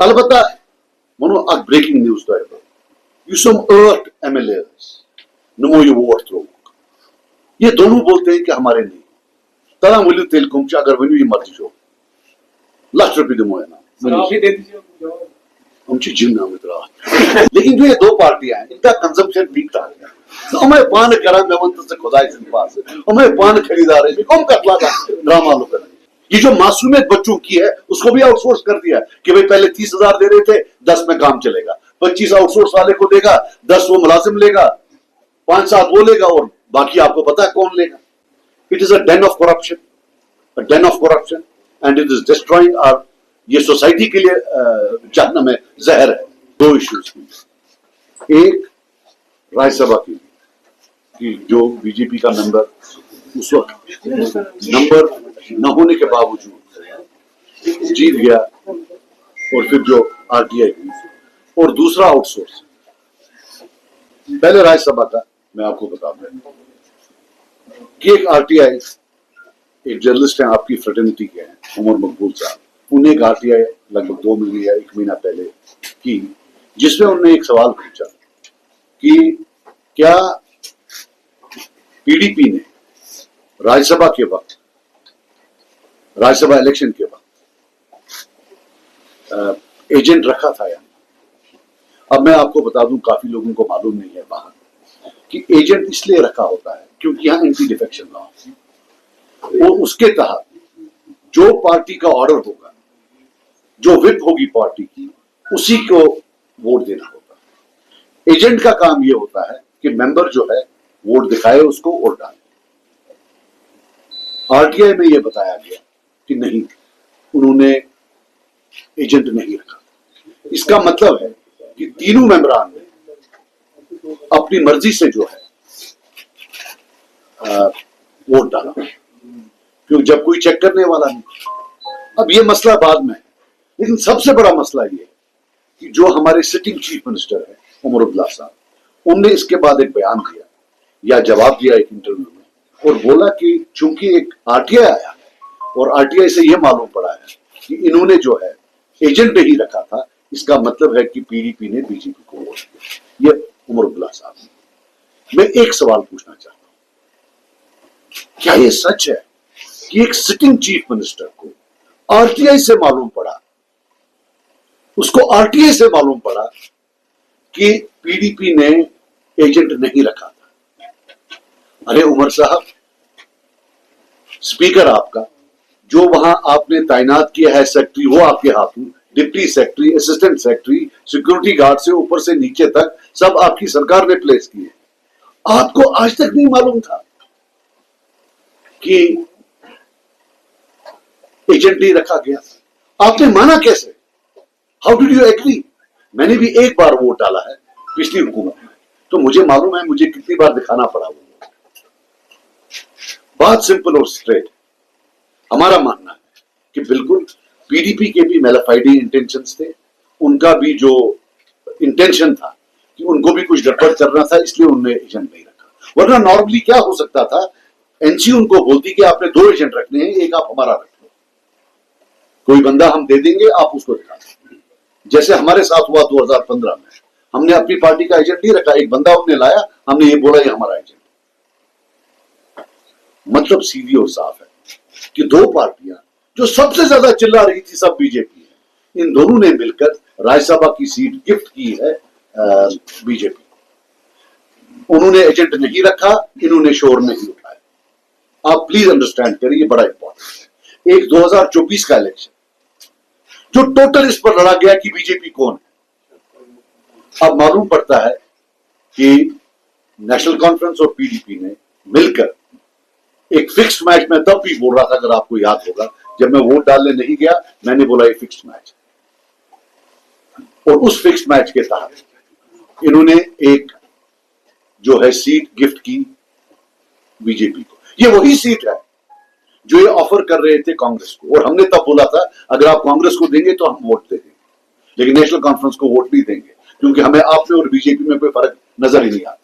البتہ ونو اک بریکنگ نیوز تہ یسم 8 MLAs نمو یہ ووٹ تروک یہ دونوں بولتے ہیں کہ ہمارے نہیں تلا ولو تیل کم اگر ونو یہ مرضی ہو ₹1,00,000 دمو ہے نا ہم جن آمد رات لیکن جو یہ دو پارٹیاں ہیں ان کا کنزمپشن ویک تھا ہمیں پان کرا میں ون سے خدائی سے پاس ہمیں پان خریدار ہے کم کٹلا تھا ڈرامہ لو کر یہ جو معصومیت بچوں کی ہے اس کو بھی آؤٹ سورس کر دیا کہ بھئی پہلے 30,000 دے رہے تھے 10 میں کام چلے گا 25 آؤٹ سورس والے کو دے گا 10 وہ ملازم لے گا 5-7 وہ لے گا اور باقی آپ کو پتا ہے کون لے گا. It is a den of corruption and it is destroying our یہ سوسائٹی کے لیے جہنم ہے زہر ہے. دو ایشوز ایک رائے سبھا کی جو بی جے پی کا ممبر اس وقت نمبر نہ ہونے کے باوجود جیت گیا اور پھر جو RTI کی اور دوسرا آؤٹ سورس پہلے رائے سبھا کا میں آپ کو بتا دوں کہ ایک RTI ایک جرنلسٹ ہیں آپ کی فرٹرنیٹی کے ہیں عمر مقبول صاحب انہیں ایک RTI لگ بھگ 2 مہینے یا 1 مہینہ پہلے کی جس میں انہوں نے ایک سوال پوچھا کہ کیا PDP نے راجیہ سبھا کے وقت راجیہ سبھا الیکشن کے وقت ایجنٹ رکھا تھا یا نہیں. اب میں آپ کو بتا دوں کافی لوگوں کو معلوم نہیں ہے باہر کہ ایجنٹ اس لیے رکھا ہوتا ہے کیونکہ یہاں اینٹی ڈیفیکشن لا اور اس کے تحت جو پارٹی کا آرڈر ہوگا جو وپ ہوگی پارٹی کی اسی کو ووٹ دینا ہوگا. ایجنٹ کا کام یہ ہوتا ہے کہ ممبر جو ہے ووٹ دکھائے اس کو اور ڈالے. RTI میں یہ بتایا گیا کہ نہیں انہوں نے ایجنٹ نہیں رکھا. اس کا مطلب ہے کہ تینوں ممبران نے اپنی مرضی سے جو ہے ووٹ ڈالا کیونکہ جب کوئی چیک کرنے والا نہیں. اب یہ مسئلہ بعد میں ہے لیکن سب سے بڑا مسئلہ یہ ہے کہ جو ہمارے سٹنگ چیف منسٹر ہے عمر عبداللہ صاحب انہوں نے اس کے بعد ایک بیان دیا یا جواب دیا ایک انٹرویو میں اور بولا کہ چونکہ ایک RTI آیا اور RTI سے یہ معلوم پڑا ہے کہ انہوں نے جو ہے ایجنٹ نہیں رکھا تھا اس کا مطلب ہے کہ PDP نے BJP کو ووٹ دیا. یہ عمر عبداللہ صاحب میں ایک سوال پوچھنا چاہتا ہوں کیا یہ سچ ہے کہ ایک سٹنگ چیف منسٹر کو RTI سے معلوم پڑا اس کو RTI سے معلوم پڑا کہ PDP نے ایجنٹ نہیں رکھا تھا. ارے عمر صاحب اسپیکر آپ کا جو وہاں آپ نے تعینات کیا ہے سیکٹری وہ آپ کے ہاتھوں deputy secretary assistant secretary security guard سے اوپر سے نیچے تک سب آپ کی سرکار نے پلیس کیے. آپ کو آج تک نہیں معلوم تھا کہ ایجنٹ نہیں رکھا گیا. آپ نے مانا کیسے؟ How did you agree? میں نے بھی ایک بار ووٹ ڈالا ہے پچھلی حکومت میں تو مجھے معلوم ہے مجھے کتنی بار دکھانا پڑا وہ. بات سمپل اور اسٹریٹ. ہمارا ماننا ہے کہ بالکل PDP کے بھی میلافائڈی انٹینشنز تھے ان کا بھی جو انٹینشن تھا کہ ان کو بھی کچھ گڑبڑ کرنا تھا اس لیے انہوں نے ایجنٹ نہیں رکھا. ورنہ نارملی کیا ہو سکتا تھا NC ان کو بولتی کہ آپ نے 2 ایجنٹ رکھنے ہیں ایک آپ ہمارا رکھ لو کوئی بندہ ہم دے دیں گے آپ اس کو دکھا دیں. جیسے ہمارے ساتھ ہوا 2015 میں ہم نے اپنی پارٹی کا ایجنٹ نہیں رکھا ایک بندہ ہم نے لایا ہم نے یہ بولا یہ ہمارا ایجنٹ. مطلب سیدھی اور صاف ہے کہ 2 پارٹیاں جو سب سے زیادہ چلا رہی تھی سب BJP ہے ان دونوں نے مل کر راجیہ سبھا کی سیٹ گفٹ کی ہے BJP. انہوں نے ایجنٹ نہیں رکھا انہوں نے شور نہیں اٹھایا. آپ پلیز انڈرسٹینڈ کریں یہ بڑا امپورٹنٹ ہے. ایک 2024 کا الیکشن جو ٹوٹل اس پر لڑا گیا کہ BJP کون ہے. اب معلوم پڑتا ہے کہ نیشنل کانفرنس اور PDP نے مل کر ایک فکسڈ میچ میں تب بھی بول رہا تھا اگر آپ کو یاد ہوگا جب میں ووٹ ڈالنے نہیں گیا میں نے بولا یہ فکسڈ میچ اور اس فکسڈ میچ کے تحت انہوں نے ایک جو ہے سیٹ گفٹ کی BJP کو. یہ وہی سیٹ ہے جو یہ آفر کر رہے تھے کانگریس کو اور ہم نے تب بولا تھا اگر آپ کانگریس کو دیں گے تو ہم ووٹ دے دیں گے لیکن نیشنل کانفرنس کو ووٹ نہیں دیں گے کیونکہ ہمیں آپ میں اور BJP میں کوئی فرق نظر ہی نہیں آتا.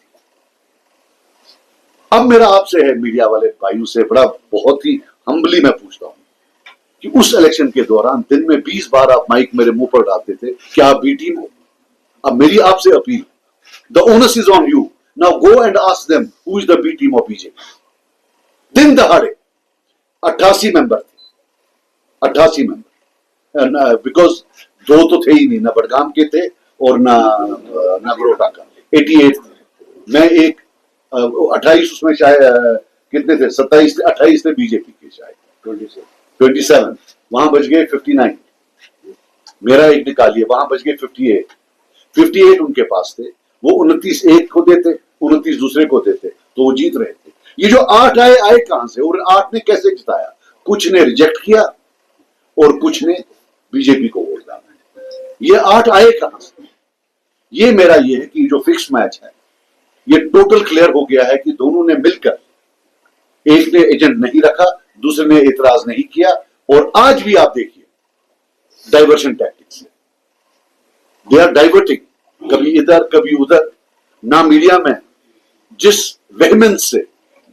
اب میرا آپ سے ہے میڈیا والے بھائیوں سے بڑا بہت ہی ہمبلی میں پوچھتا ہوں کہ اس الیکشن کے دوران دن میں 20 بار آپ مائک میرے منہ پر ڈالتے تھے کہ آپ بی ٹیم ہو. اب میری آپ سے appeal, the onus is on you. Now go and ask them who is the B team of BJP. دن دہاڑے 88 ممبر تھے, 88 ممبر, بیکاز دو تو تھے ہی نہیں, نہ بڑگام کے تھے اور نہ گروٹا کا. 88 تھے, میں ایک 28, اس میں شاید کتنے تھے, 27 تھے, 28 تھے بی جے پی کے, شاید 27, وہاں بچ گئے 59, میرا ایک نکالیے, وہاں بچ گئے 58 ان کے پاس تھے. وہ 29 ایک کو دیتے, 29 دوسرے کو دیتے, تو وہ جیت رہے تھے. یہ جو 8 آئے کہاں سے, اور 8 نے کیسے جتایا؟ کچھ نے ریجیکٹ کیا اور کچھ نے بی جے پی کو ووٹ ڈالا. یہ 8 آئے کہاں سے؟ یہ میرا یہ ہے کہ جو فکس میچ ہے یہ ٹوٹل کلیئر ہو گیا ہے کہ دونوں نے مل کر, ایک نے ایجنٹ نہیں رکھا, دوسرے نے اعتراض نہیں کیا, اور آج بھی آپ دیکھیے diversion tactics, they are diverting, کبھی ادھر کبھی ادھر. نہ میڈیا میں جس وہمنس سے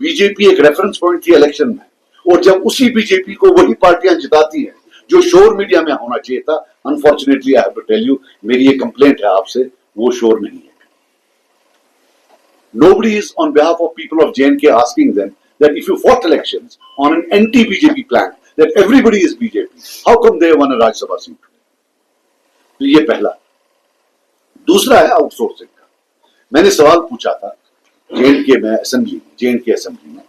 بی جے پی ایک ریفرنس پوائنٹ تھی الیکشن میں, اور جب اسی بی جے پی کو وہی پارٹیاں جتاتی ہیں جو شور میڈیا میں ہونا چاہیے تھا, unfortunately I have to tell you, میری یہ کمپلینٹ ہے آپ سے, وہ شور نہیں ہے. Nobody is on behalf of people of J&K asking them that if you fought elections on an anti-BJP plan, that everybody is BJP. How come they won a Rajya Sabha seat? تو یہ پہلا. دوسرا ہے out sourcing کا. میں نے سوال پوچھا تھا J&K میں اسمبلی, J&K اسمبلی میں,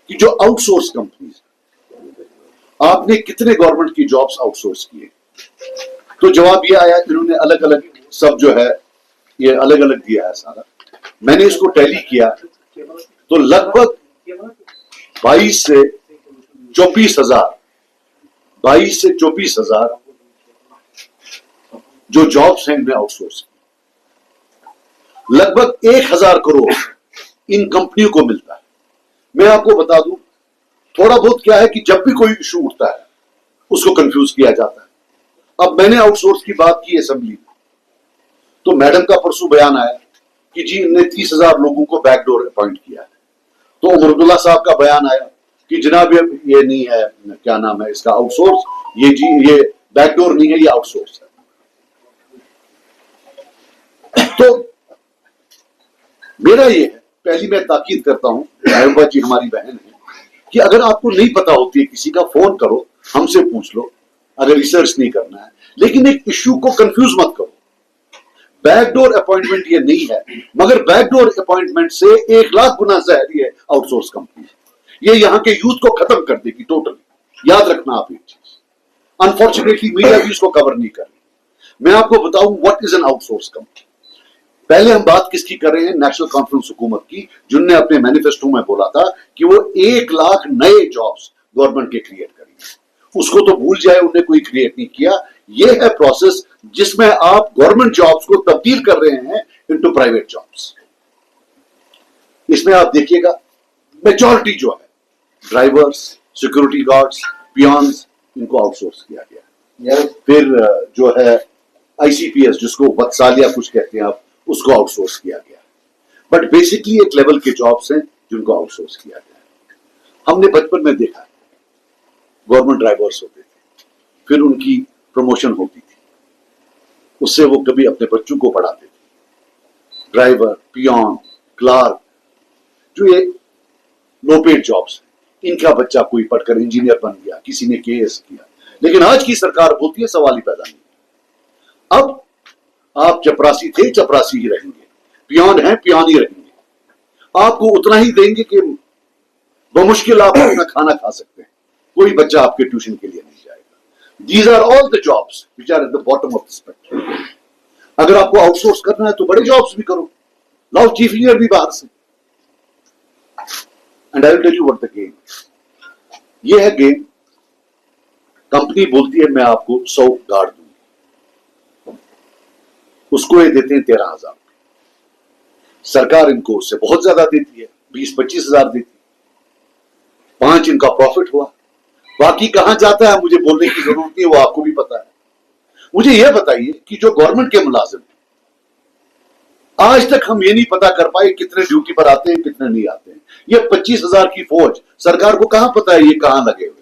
کہ جو آؤٹ سورس کمپنیز, آپ نے کتنے گورنمنٹ کی جابس آؤٹ سورس کیے؟ تو جواب یہ آیا, انہوں نے الگ الگ سب جو ہے یہ الگ الگ دیا ہے سارا. میں نے اس کو ٹیلی کیا تو لگ بھگ 22 سے 24,000 جو جابس ہیں انہیں آؤٹ سورس, لگ بھگ 1,000 کروڑ ان کمپنیوں کو ملتا ہے. میں آپ کو بتا دوں, تھوڑا بہت کیا ہے کہ جب بھی کوئی ایشو اٹھتا ہے اس کو کنفیوز کیا جاتا ہے. اب میں نے آؤٹ سورس کی بات کی اسمبلی میں, تو میڈم کا پرسوں بیان آیا کہ جی ان نے 30,000 لوگوں کو بیک ڈور اپوائنٹ کیا ہے. تو عمر عبداللہ صاحب کا بیان آیا کہ جناب یہ نہیں ہے, کیا نام ہے اس کا, آؤٹ سورس, یہ جی یہ بیک ڈور نہیں ہے, یہ آؤٹ سورس ہے. تو میرا یہ ہے, پہلی میں تاکید کرتا ہوں, راہبہ جی ہماری بہن ہے, کہ اگر آپ کو نہیں پتا ہوتی ہے کسی کا, فون کرو, ہم سے پوچھ لو, اگر ریسرچ نہیں کرنا ہے, لیکن ایک ایشو کو کنفیوز مت کرو. بیک ڈور اپوائنٹمنٹ یہ نہیں ہے, مگر بیک ڈور اپوائنٹمنٹ سے 1,00,000 گنا زہری ہے آؤٹ سورس کمپنی. یہ یہاں کے یوتھ کو ختم کر دے گی ٹوٹلی. یاد رکھنا آپ ایک چیز, انفارچونیٹلی میڈیا بھی اس کو کور نہیں کر رہی. میں آپ کو بتاؤں what is an out source company. پہلے ہم بات کس کی کر رہے ہیں, نیشنل کانفرنس حکومت کی, جن نے اپنے مینیفیسٹو میں بولا تھا کہ وہ 1,00,000 نئے جابس گورنمنٹ کے کریٹ کریں گے. اس کو تو بھول جائے, انہیں کوئی کریٹ نہیں کیا. یہ ہے پروسیس جس میں آپ گورنمنٹ جابس کو تبدیل کر رہے ہیں انٹو پرائیویٹ جابس. اس میں آپ دیکھیے گا میجورٹی جو ہے ڈرائیورز, سیکورٹی گارڈز, پیونز, ان کو آؤٹ سورس کیا گیا. پھر جو ہے آئی سی پی ایس, جس کو بدسالیہ کچھ کہتے ہیں آپ, اس کو آؤٹ سورس کیا گیا. بٹ بیسکلی ایک لیول کے جابس ہیں جن کو آؤٹ سورس کیا گیا. ہم نے بچپن میں دیکھا گورنمنٹ ڈرائیورز ہوتے تھے, پھر ان کی پروموشن ہوتی تھی, اس سے وہ کبھی اپنے بچوں کو پڑھاتے تھے. ڈرائیور, پیون, کلارک, جو یہ لو پیڈ جابس ہیں, ان کا بچہ کوئی پڑھ کر انجینئر بن گیا, کسی نے کے ایس کیا. لیکن آج کی سرکار بولتی ہے سوال ہی پیدا نہیں. اب آپ چپراسی تھے, چپراسی ہی رہیں گے, پیون ہیں, پیون ہی رہیں گے. آپ کو اتنا ہی دیں گے کہ بمشکل آپ اپنا کھانا کھا سکتے ہیں. کوئی بچہ آپ کے ٹیوشن کے لیے نہیں جائے گا. These are all the jobs which are at the bottom of the spectrum. اگر آپ کو آؤٹ سورس کرنا ہے تو بڑے جابس بھی کرو, لاؤ چیف انجینئر بھی باہر سے. And I will tell you what the game is. یہ ہے گیم. کمپنی بولتی ہے میں آپ کو 100 گارڈ دوں گی, اس کو یہ دیتے ہیں 13,000. سرکار ان کو اس سے بہت زیادہ دیتی ہے, 20-25,000 دیتی ہے. 5 ان کا پروفٹ ہوا. باقی کہاں جاتا ہے مجھے بولنے کی ضرورت نہیں, وہ آپ کو بھی پتا ہے. مجھے یہ بتائیے کہ جو گورنمنٹ کے ملازم ہیں, آج تک ہم یہ نہیں پتا کر پائے کتنے ڈیوٹی پر آتے ہیں کتنے نہیں آتے ہیں. یہ 25,000 کی فوج, سرکار کو کہاں پتا ہے یہ کہاں لگے ہوئے.